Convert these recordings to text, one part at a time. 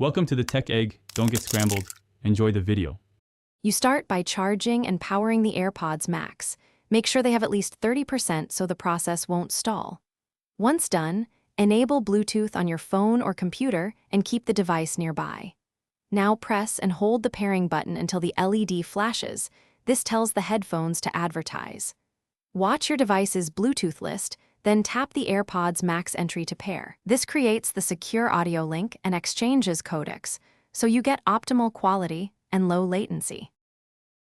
Welcome to the Tech Egg. Don't get scrambled. Enjoy the video. You start by charging and powering the AirPods Max. Make sure they have at least 30% so the process won't stall. Once done, enable Bluetooth on your phone or computer and keep the device nearby. Now press and hold the pairing button until the LED flashes. This tells the headphones to advertise. Watch your device's Bluetooth list, then tap the AirPods Max entry to pair. This creates the secure audio link and exchanges codecs, so you get optimal quality and low latency.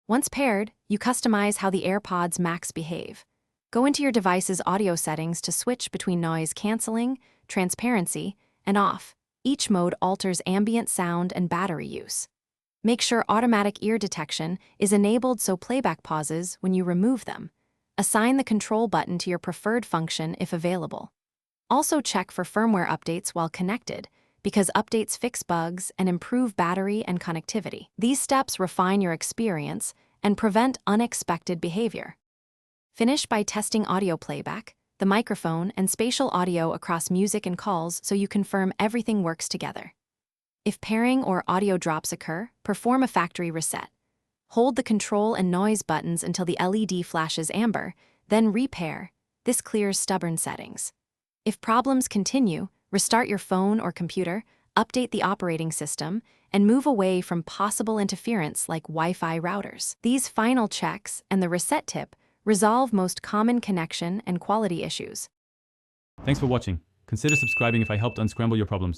Once paired, you customize how the AirPods Max behave. Go into your device's audio settings to switch between noise canceling, transparency, and off. Each mode alters ambient sound and battery use. Make sure automatic ear detection is enabled so playback pauses when you remove them. Assign the control button to your preferred function if available. Also check for firmware updates while connected, because updates fix bugs and improve battery and connectivity. These steps refine your experience and prevent unexpected behavior. Finish by testing audio playback, the microphone, and spatial audio across music and calls so you confirm everything works together. If pairing or audio drops occur, perform a factory reset. Hold the control and noise buttons until the LED flashes amber, then repair. This clears stubborn settings. If problems continue, restart your phone or computer, update the operating system, and move away from possible interference like Wi-Fi routers. These final checks and the reset tip resolve most common connection and quality issues. Thanks for watching. Consider subscribing if I helped unscramble your problems.